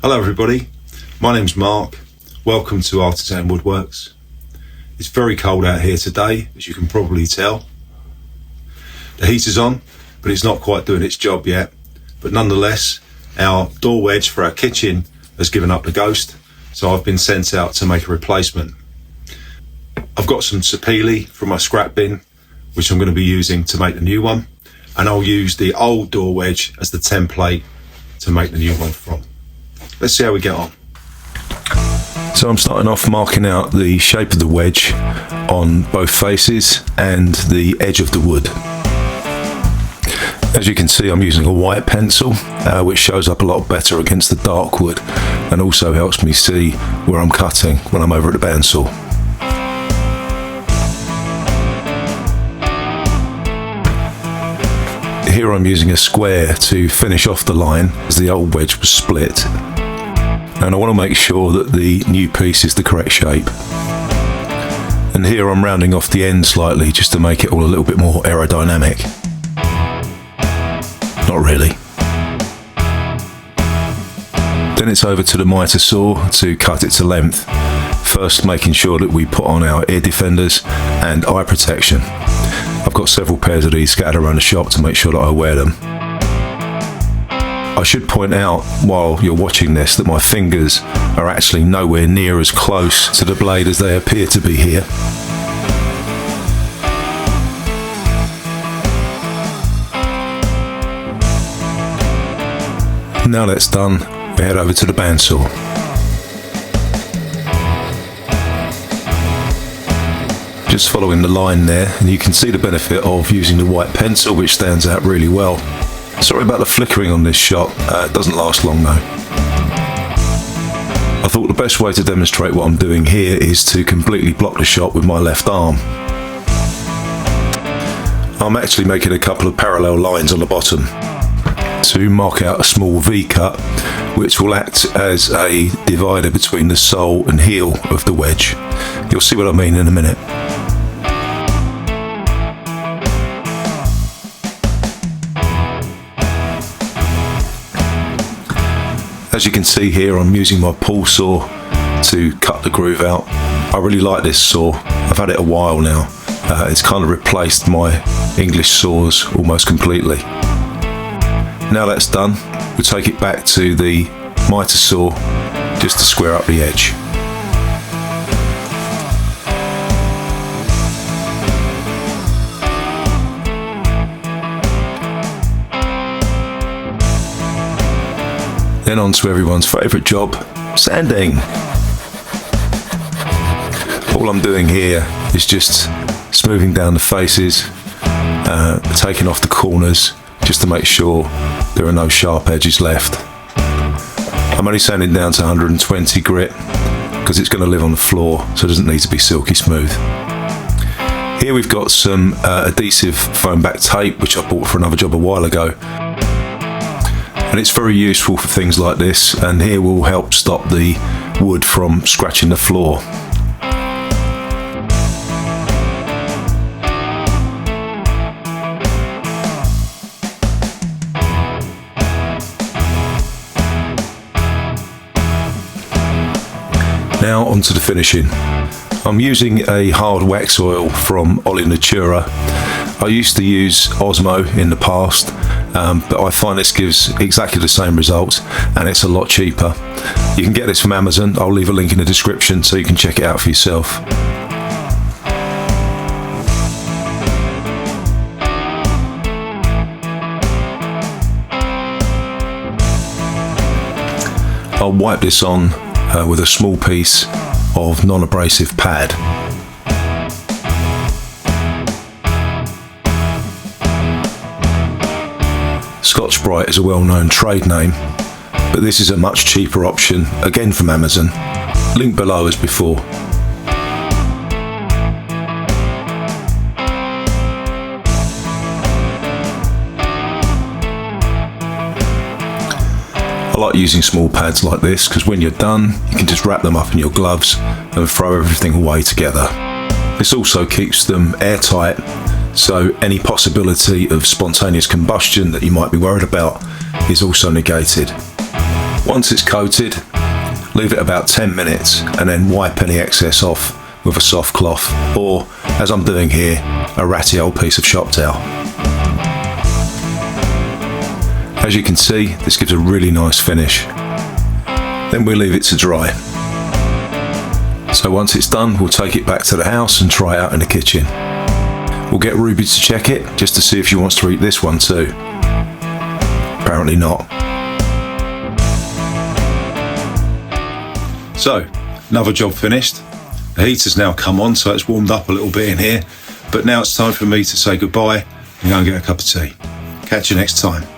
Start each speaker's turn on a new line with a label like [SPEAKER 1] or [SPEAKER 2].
[SPEAKER 1] Hello everybody, my name's Mark. Welcome to Artisan Woodworks. It's very cold out here today, as you can probably tell. The heater's on, but it's not quite doing its job yet. But nonetheless, our door wedge for our kitchen has given up the ghost, so I've been sent out to make a replacement. I've got some sapele from my scrap bin, which I'm going to be using to make the new one, and I'll use the old door wedge as the template to make the new one from. Let's see how we get on. So I'm starting off marking out the shape of the wedge on both faces and the edge of the wood. As you can see, I'm using a white pencil, which shows up a lot better against the dark wood and also helps me see where I'm cutting when I'm over at the bandsaw. Here I'm using a square to finish off the line as the old wedge was split. And I want to make sure that the new piece is the correct shape. And here I'm rounding off the end slightly just to make it all a little bit more aerodynamic. Not really. Then it's over to the mitre saw to cut it to length. First making sure that we put on our ear defenders and eye protection. I've got several pairs of these scattered around the shop to make sure that I wear them. I should point out while you're watching this that my fingers are actually nowhere near as close to the blade as they appear to be here. Now that's done, we head over to the bandsaw. Just following the line there, and you can see the benefit of using the white pencil, which stands out really well. Sorry about the flickering on this shot, it doesn't last long though. I thought the best way to demonstrate what I'm doing here is to completely block the shot with my left arm. I'm actually making a couple of parallel lines on the bottom to mark out a small V cut, which will act as a divider between the sole and heel of the wedge. You'll see what I mean in a minute. As you can see here, I'm using my pull saw to cut the groove out. I really like this saw. I've had it a while now. It's kind of replaced my English saws almost completely. Now that's done, we'll take it back to the mitre saw just to square up the edge. Then on to everyone's favourite job, sanding. All I'm doing here is just smoothing down the faces, taking off the corners just to make sure there are no sharp edges left. I'm only sanding down to 120 grit because it's going to live on the floor, so it doesn't need to be silky smooth. Here we've got some adhesive foam back tape, which I bought for another job a while ago. And it's very useful for things like this, and here will help stop the wood from scratching the floor. Now onto the finishing. I'm using a hard wax oil from Oli Natura. I used to use Osmo in the past, but I find this gives exactly the same result and it's a lot cheaper. You can get this from Amazon. I'll leave a link in the description so you can check it out for yourself. I'll wipe this on with a small piece of non-abrasive pad. Scotch-Brite is a well-known trade name, but this is a much cheaper option, again from Amazon. Link below as before. I like using small pads like this because when you're done, you can just wrap them up in your gloves and throw everything away together. This also keeps them airtight, so any possibility of spontaneous combustion that you might be worried about is also negated. Once it's coated, leave it about 10 minutes and then wipe any excess off with a soft cloth, or, as I'm doing here, a ratty old piece of shop towel. As you can see, this gives a really nice finish. Then we leave it to dry. So once it's done, we'll take it back to the house and try it out in the kitchen. We'll get Ruby to check it, just to see if she wants to eat this one too. Apparently not. So, another job finished. The heater's now come on, so it's warmed up a little bit in here. But now it's time for me to say goodbye and go and get a cup of tea. Catch you next time.